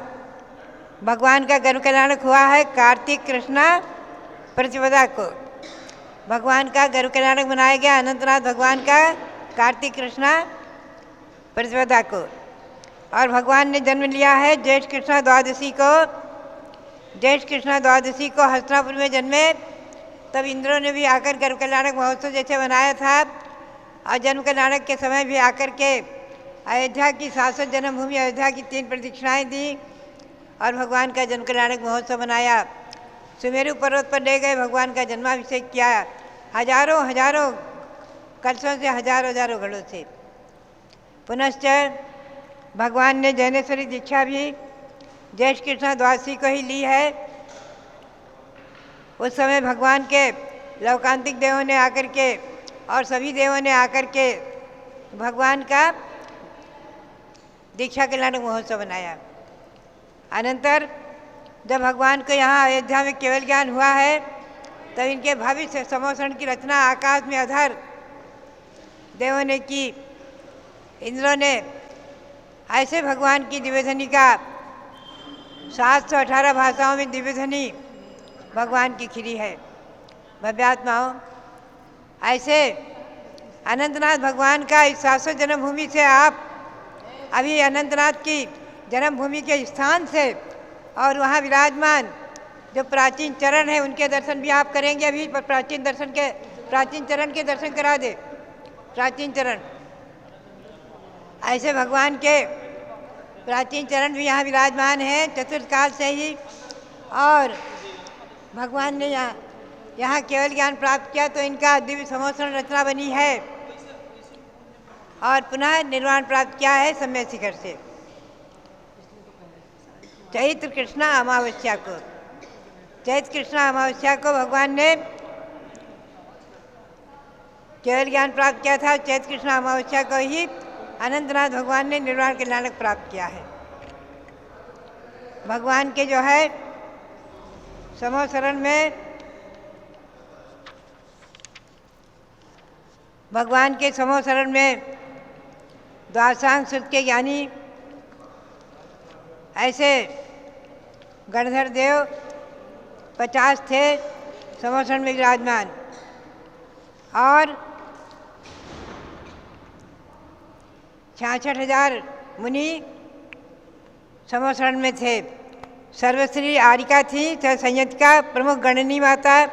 भगवान का गर्भ कल्याणक हुआ है कार्तिक कृष्णा प्रतिपदा को। भगवान का गर्भ कल्याणक मनाया गया अनंतनाथ भगवान का कार्तिक कृष्णा प्रतिपदा को। और भगवान ने जन्म लिया है ज्येष्ठ कृष्णा द्वादशी को। ज्येष्ठ कृष्णा द्वादशी को हस्तिनापुर में जन्मे। तब इंद्रों ने भी आकर गर्भ कल्याणक महोत्सव जैसे मनाया था और जन्म कल्याणक के समय भी आकर के अयोध्या की 700 जन्मभूमि अयोध्या की 3 प्रदक्षिणाएँ दी और भगवान का जन्म कल्याणक महोत्सव मनाया। सुमेरु पर्वत पर ले गए, भगवान का जन्माभिषेक किया हजारों कलशों से, हजारों घड़ों से। पुनश्च भगवान ने जैनेश्वरी दीक्षा भी ज्येष्ठ कृष्णा द्वादशी को ही ली है। उस समय भगवान के लौकांतिक देवों ने आकर के और सभी देवों ने आकर के भगवान का दीक्षा कल्याणक महोत्सव मनाया। अनंतर जब भगवान को यहाँ अयोध्या में केवल ज्ञान हुआ है तब इनके भविष्य समोषण की रचना आकाश में अधर देवों ने की। इंद्रों ने ऐसे भगवान की दिव्यध्वनि का 718 भाषाओं में दिव्यध्वनि भगवान की खिरी है। भव्यात्माओं, ऐसे अनंतनाथ भगवान का इस 700 जन्मभूमि से आप अभी अनंतनाथ की जन्मभूमि के स्थान से और वहाँ विराजमान जो प्राचीन चरण है उनके दर्शन भी आप करेंगे। अभी प्राचीन चरण के दर्शन करा दे। प्राचीन चरण, ऐसे भगवान के प्राचीन चरण भी यहाँ विराजमान हैं चतुर्थ काल से ही। और भगवान ने यहाँ केवल ज्ञान प्राप्त किया तो इनका दिव्य समोसरण रचना बनी है और पुनः निर्वाण प्राप्त किया है सम्यक शिखर से। चैत्र कृष्णा अमावस्या को भगवान ने केवल ज्ञान प्राप्त किया था। चैत्र कृष्णा अमावस्या को ही अनंतनाथ भगवान ने निर्वाण कल्याणक प्राप्त किया है। भगवान के जो है समोसरण में, भगवान के समोसरण में द्वादशांग सुत के ज्ञानी ऐसे गणधर देव 50 थे समोसरण में विराजमान और 66,000 मुनि समोसरण में थे। सर्वश्री आरिका थी संयंत्र प्रमुख गणनी माता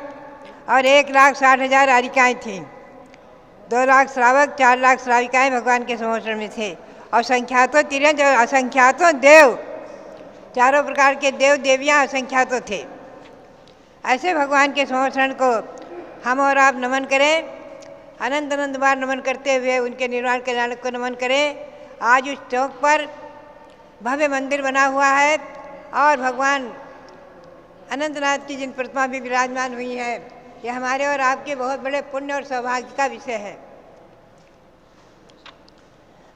और 1,60,000 आरिकाएँ थीं। 2 लाख श्रावक, 4 लाख श्राविकाएँ भगवान के समोसरण में थे और संख्यातों तिरंज और असंख्यातों देव, चारों प्रकार के देव देवियाँ असंख्यातों थे। ऐसे भगवान के समोसरण को हम और आप नमन करें, अनंत अनंत बार नमन करते हुए उनके निर्वाण कल्याणक को नमन करें। आज उस चौक पर भव्य मंदिर बना हुआ है और भगवान अनंतनाथ की जिन प्रतिमा भी विराजमान हुई है, यह हमारे और आपके बहुत बड़े पुण्य और सौभाग्य का विषय है।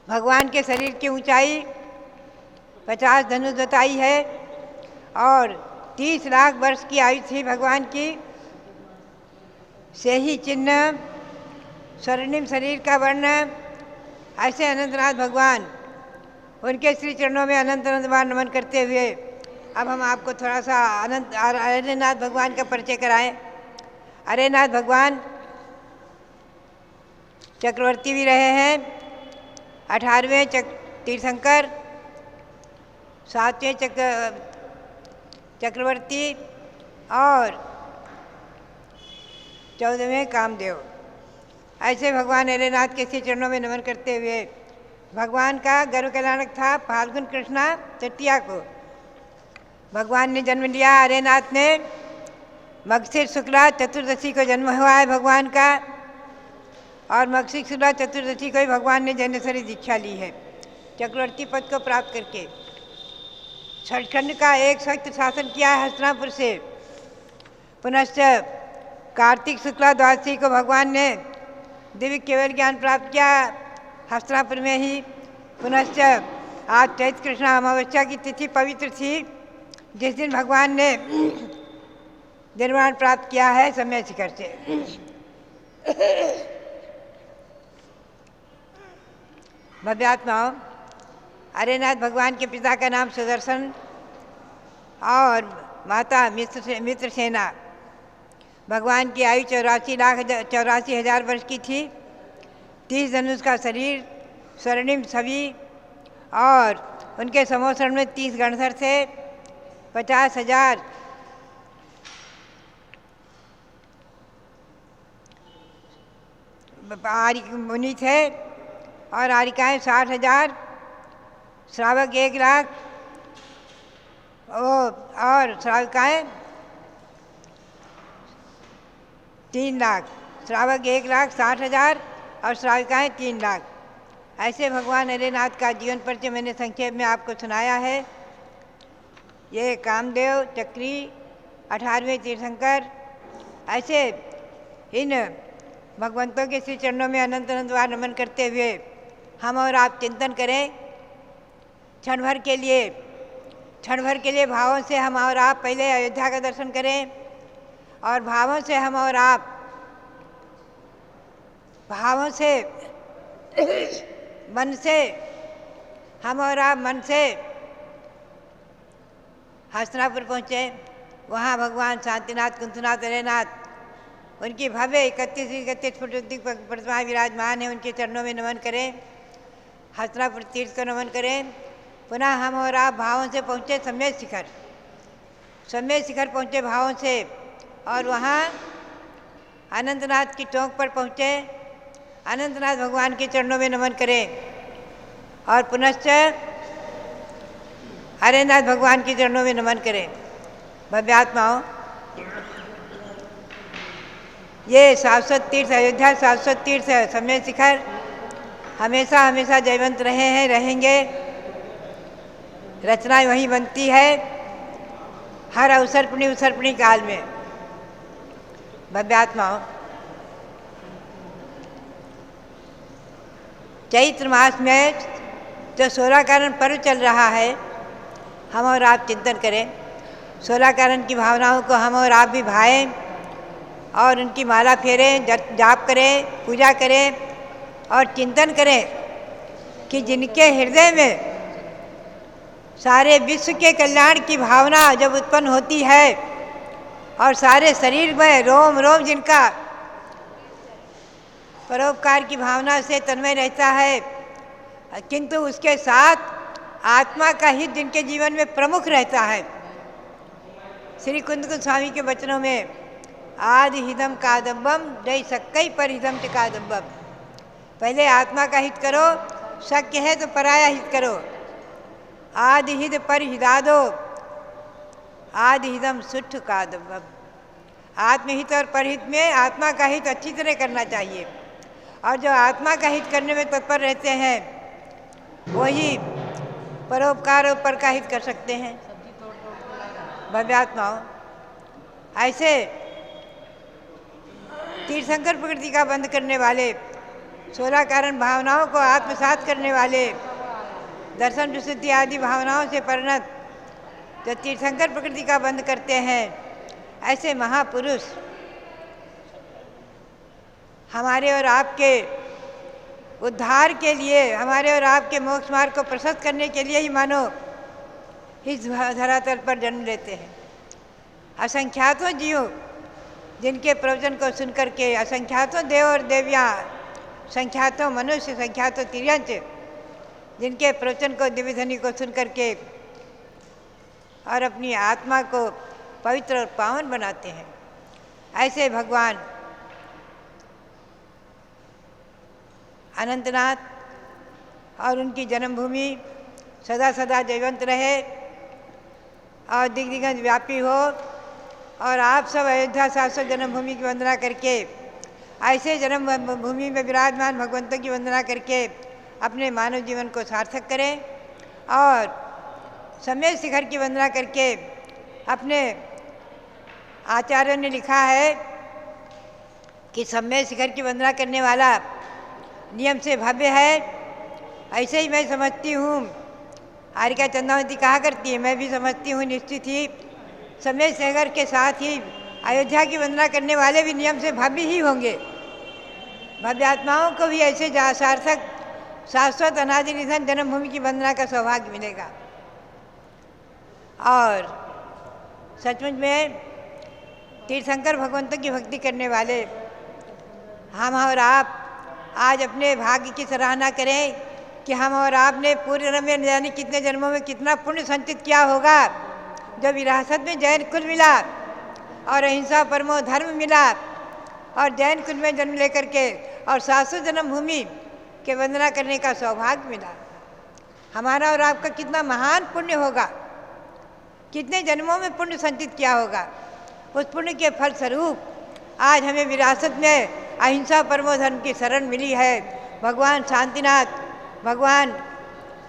भगवान के शरीर की ऊंचाई 50 धनुष बताई है और 30 लाख वर्ष की आयु थी भगवान की। से ही चिन्ह, स्वर्णिम शरीर का वर्ण, ऐसे अनंतनाथ भगवान, उनके श्री चरणों में अनंत अनंत बार नमन करते हुए अब हम आपको थोड़ा सा अरेनाथ भगवान का परिचय कराएं। अरेनाथ भगवान चक्रवर्ती भी रहे हैं, 18वें तीर्थंकर, 7वें चक्रवर्ती और 14वें कामदेव। ऐसे भगवान अरेनाथ के श्री चरणों में नमन करते हुए भगवान का गर्भ कल्याणक था फाल्गुन कृष्णा तृतीया को भगवान ने जन्म लिया। अरेनाथ ने मगशिर शुक्ला चतुर्दशी को जन्म हुआ है भगवान का और मगशिर शुक्ला चतुर्दशी को ही भगवान ने जैनेश्वरी दीक्षा ली है चक्रवर्ती पद को प्राप्त करके। छठखंड का एक सख्त शासन किया है हस्तिनापुर से। पुनश्च कार्तिक शुक्ला द्वादशी को भगवान ने दिव्य केवल ज्ञान प्राप्त किया हस्तिनापुर में ही। पुनश्च आज चैत्र कृष्णा अमावस्या की तिथि पवित्र थी, जिस दिन भगवान ने निर्वाण प्राप्त किया है सम्यक शिखर से। भव्यात्माओं, अरेनाथ भगवान के पिता का नाम सुदर्शन और माता मित्रसेना। भगवान की आयु 84,84,000 वर्ष की थी। 30 धनुष का शरीर, स्वर्णिम छवि और उनके समोसरण में 30 गणधर थे। 50,000 मुनि थे और आरिकाएँ 60,000, श्रावक 1 लाख और श्राविकाएँ 3 लाख। श्रावक 1,60,000 और श्राविकाएँ 3 लाख। ऐसे भगवान अरेनाथ का जीवन परिचय मैंने संक्षेप में आपको सुनाया है। ये कामदेव, चक्री, 18वें तीर्थंकर, ऐसे इन भगवंतों के श्री चरणों में अनंत अनंत बार नमन करते हुए हम और आप चिंतन करें। क्षण भर के लिए भावों से हम और आप पहले अयोध्या का दर्शन करें और भावों से हम और आप मन से हस्तिनापुर पहुँचे। वहाँ भगवान शांतिनाथ, कुंतनाथ, अरेनाथ उनकी भव्य 31 फुट ऊंची प्रतिमा विराजमान है, उनके चरणों में नमन करें। हस्तिनापुर तीर्थ को नमन करें। पुनः हम और आप भावों से पहुँचे सम्यक शिखर, सम्यक शिखर पहुँचे भावों से, और वहाँ अनंतनाथ की टोंक पर पहुँचे। अनंतनाथ भगवान के चरणों में नमन करें और पुनश्च हरेनाथ भगवान के चरणों में नमन करें। भव्यात्माओं, ये शाश्वत तीर्थ अयोध्या शाश्वत तीर्थ सम्यक शिखर हमेशा हमेशा जयवंत रहे हैं, रहेंगे। रचनाएं वहीं बनती है हर अवसर्पणी काल में। भव्यात्माओं, चैत्र मास में जो 16 कारण पर्व चल रहा है, हम और आप चिंतन करें। 16 कारण की भावनाओं को हम और आप भी भाएं और उनकी माला फेरें, जाप करें, पूजा करें और चिंतन करें कि जिनके हृदय में सारे विश्व के कल्याण की भावना जब उत्पन्न होती है और सारे शरीर में रोम रोम जिनका परोपकार की भावना से तन्मय रहता है, किंतु उसके साथ आत्मा का हित जिनके जीवन में प्रमुख रहता है। श्री कुंद स्वामी के वचनों में आदि हिदम कादम्बम जय सक्कई पर हिदम च कादम्बम, पहले आत्मा का हित करो, शक्य है तो पराया हित करो। आदि हिद पर हिदादो आदि हिदम सुठ कादम्बम, आत्महित और परहित में आत्मा का हित अच्छी तरह करना चाहिए, और जो आत्मा का हित करने में तत्पर रहते हैं वही परोपकार और पर का हित कर सकते हैं। भव्यात्माओं, ऐसे तीर्थंकर प्रकृति का बंध करने वाले, 16 कारण भावनाओं को आत्मसात करने वाले, दर्शन विशुद्धि आदि भावनाओं से परिणत जो तीर्थंकर प्रकृति का बंध करते हैं, ऐसे महापुरुष हमारे और आपके उद्धार के लिए, हमारे और आपके मोक्ष मार्ग को प्रशस्त करने के लिए ही मानो इस धरातल पर जन्म लेते हैं। असंख्यातों जीव जिनके प्रवचन को सुनकर के, असंख्यातों देव और देवियाँ, संख्यातों मनुष्य, संख्यातों तिर्यंच जिनके प्रवचन को, दिव्य ध्वनि को सुन करके और अपनी आत्मा को पवित्र और पावन बनाते हैं, ऐसे भगवान अनंतनाथ और उनकी जन्मभूमि सदा सदा जयवंत रहे और दिग्गज व्यापी हो, और आप सब अयोध्या शाश्वत जन्मभूमि की वंदना करके, ऐसे जन्मभूमि में विराजमान भगवंतों की वंदना करके अपने मानव जीवन को सार्थक करें, और सम्यक शिखर की वंदना करके, अपने आचार्यों ने लिखा है कि सम्यक शिखर की वंदना करने वाला नियम से भव्य है। ऐसे ही मैं समझती हूँ, हारिका चंद्रावती कहा करती है, मैं भी समझती हूँ निश्चित ही सम्यक शिखर के साथ ही अयोध्या की वंदना करने वाले भी नियम से भव्य ही होंगे। भव्य आत्माओं को भी ऐसे सार्थक शाश्वत अनादि निधन जन्मभूमि की वंदना का सौभाग्य मिलेगा। और सचमुच में तीर्थंकर भगवंतों की भक्ति करने वाले हम और आप आज अपने भाग्य की सराहना करें कि हम और आपने पूर्व जन्म में न जाने कितने जन्मों में कितना पुण्य संचित किया होगा, जब विरासत में जैन कुल मिला और अहिंसा परमो धर्म मिला और जैन कुल में जन्म लेकर के और शाश्वत जन्मभूमि के वंदना करने का सौभाग्य मिला। हमारा और आपका कितना महान पुण्य होगा, कितने जन्मों में पुण्य संचित किया होगा। उस पुण्य के फल स्वरूप आज हमें विरासत में अहिंसा परमो धर्म की शरण मिली है। भगवान शांतिनाथ, भगवान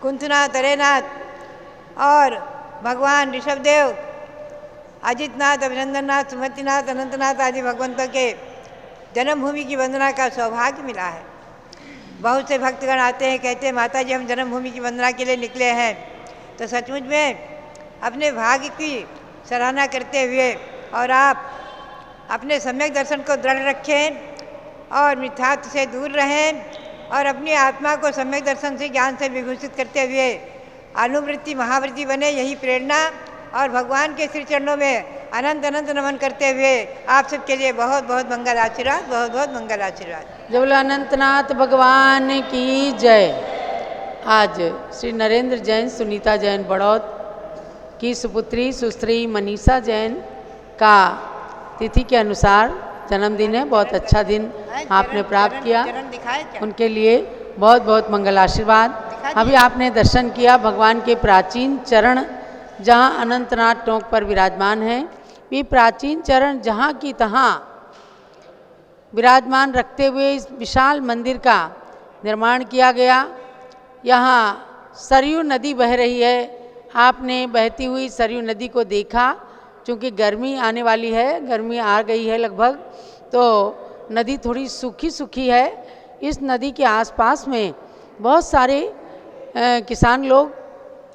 कुंथनाथ, अरेनाथ और भगवान ऋषभदेव, अजितनाथ, अभिनंदननाथ, सुमतिनाथ, अनंतनाथ आदि भगवंतों के जन्मभूमि की वंदना का सौभाग्य मिला है। बहुत से भक्तगण आते हैं, कहते हैं माता जी हम जन्मभूमि की वंदना के लिए निकले हैं। तो सचमुच में अपने भाग्य की सराहना करते हुए और आप अपने सम्यक दर्शन को दृढ़ रखें और मिथ्यात्व से दूर रहें और अपनी आत्मा को सम्यक दर्शन से, ज्ञान से विभूषित करते हुए अनुवृत्ति महावृत्ति बने, यही प्रेरणा। और भगवान के श्री चरणों में अनंत अनंत नमन करते हुए आप सबके लिए बहुत बहुत मंगल आशीर्वाद, बहुत बहुत मंगल आशीर्वाद। जय बोलो अनंतनाथ भगवान की जय। आज श्री नरेंद्र जैन सुनीता जैन बड़ौद की सुपुत्री सुश्री मनीषा जैन का तिथि के अनुसार जन्मदिन है। बहुत अच्छा दिन आपने प्राप्त किया, चरण दिखाए क्या? उनके लिए बहुत बहुत मंगल आशीर्वाद। अभी आपने दर्शन किया भगवान के प्राचीन चरण जहाँ अनंतनाथ टोंक पर विराजमान हैं। ये प्राचीन चरण जहाँ की तहाँ विराजमान रखते हुए इस विशाल मंदिर का निर्माण किया गया। यहाँ सरयू नदी बह रही है। आपने बहती हुई सरयू नदी को देखा। चूँकि गर्मी आने वाली है, गर्मी आ गई है लगभग, तो नदी थोड़ी सूखी सूखी है। इस नदी के आसपास में बहुत सारे किसान लोग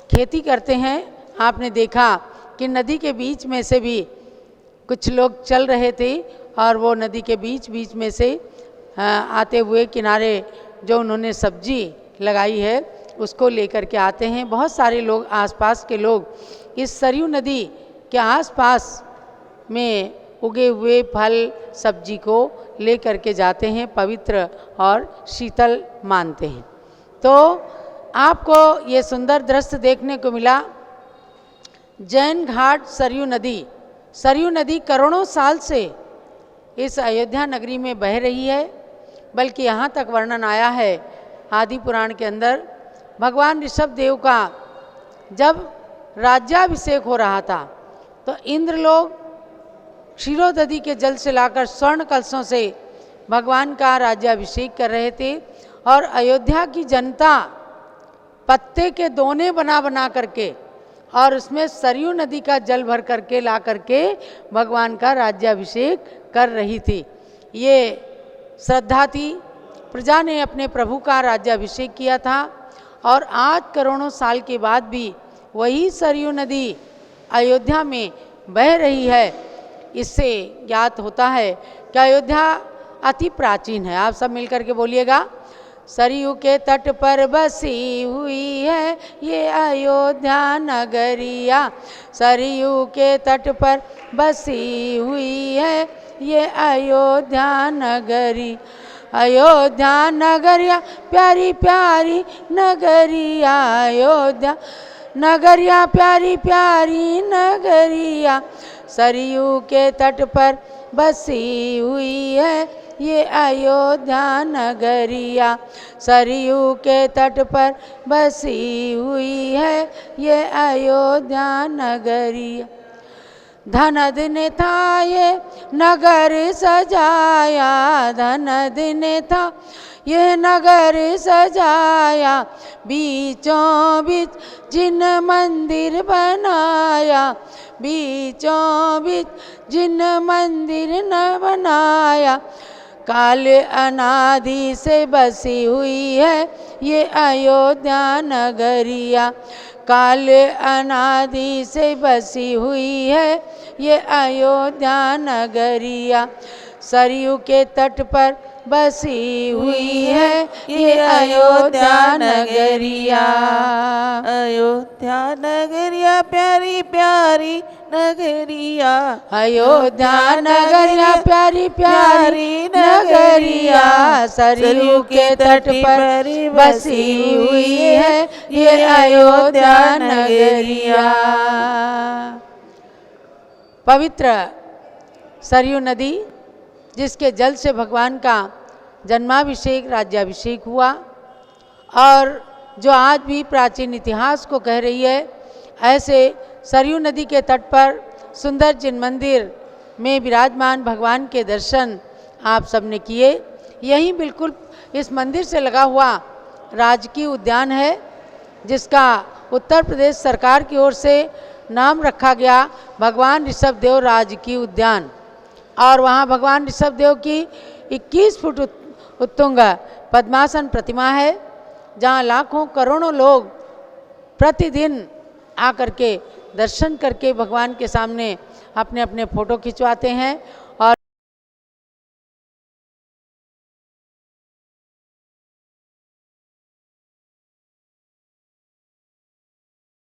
खेती करते हैं। आपने देखा कि नदी के बीच में से भी कुछ लोग चल रहे थे और वो नदी के बीच बीच में से आते हुए किनारे जो उन्होंने सब्जी लगाई है उसको लेकर के आते हैं। बहुत सारे लोग, आसपास के लोग इस सरयू नदी के आसपास में उगे हुए फल सब्जी को लेकर के जाते हैं, पवित्र और शीतल मानते हैं। तो आपको ये सुंदर दृश्य देखने को मिला। जैन घाट सरयू नदी, सरयू नदी करोड़ों साल से इस अयोध्या नगरी में बह रही है। बल्कि यहाँ तक वर्णन आया है आदि पुराण के अंदर, भगवान ऋषभ देव का जब राज्याभिषेक हो रहा था तो इंद्र लोग क्षीरोदधि के जल से लाकर स्वर्ण कलशों से भगवान का राज्याभिषेक कर रहे थे और अयोध्या की जनता पत्ते के दोने बना बना करके और उसमें सरयू नदी का जल भर करके ला करके भगवान का राज्याभिषेक कर रही थी। ये श्रद्धा थी। प्रजा ने अपने प्रभु का राज्याभिषेक किया था और आज करोड़ों साल के बाद भी वही सरयू नदी अयोध्या में बह रही है। इससे ज्ञात होता है कि अयोध्या अति प्राचीन है। आप सब मिलकर के बोलिएगा, सरयू के तट पर बसी हुई है ये अयोध्या नगरिया। सरयू के तट पर बसी हुई है ये अयोध्या नगरी। अयोध्या नगरिया प्यारी प्यारी नगरिया। अयोध्या नगरिया प्यारी प्यारी नगरिया। सरयू के तट पर बसी हुई है ये अयोध्या नगरिया। सरयू के तट पर बसी हुई है ये अयोध्या नगरिया। धनद ने था ये नगर सजाया, धनद ने था ये नगर सजाया। बीचों बीच जिन मंदिर बनाया, बीचों बीच जिन मंदिर न बनाया। काल अनादि से बसी हुई है ये अयोध्या नगरिया। काल अनादि से बसी हुई है ये अयोध्या नगरिया। सरयू के तट पर बसी हुई है ये अयोध्या नगरिया। अयोध्या नगरिया प्यारी प्यारी नगरिया। अयोध्या नगरिया प्यारी प्यारी नगरिया। सरयू के तट पर बसी हुई है ये अयोध्या नगरिया। पवित्र सरयू नदी जिसके जल से भगवान का जन्माभिषेक राज्याभिषेक हुआ और जो आज भी प्राचीन इतिहास को कह रही है, ऐसे सरयू नदी के तट पर सुंदर जिन मंदिर में विराजमान भगवान के दर्शन आप सबने किए। यहीं बिल्कुल इस मंदिर से लगा हुआ राजकीय उद्यान है जिसका उत्तर प्रदेश सरकार की ओर से नाम रखा गया भगवान ऋषभ देव राजकीय उद्यान। और वहाँ भगवान ऋषभ देव की 21 फुट उत्तुंग पद्मासन प्रतिमा है जहाँ लाखों करोड़ों लोग प्रतिदिन आकर के दर्शन करके भगवान के सामने अपने अपने फ़ोटो खिंचवाते हैं। और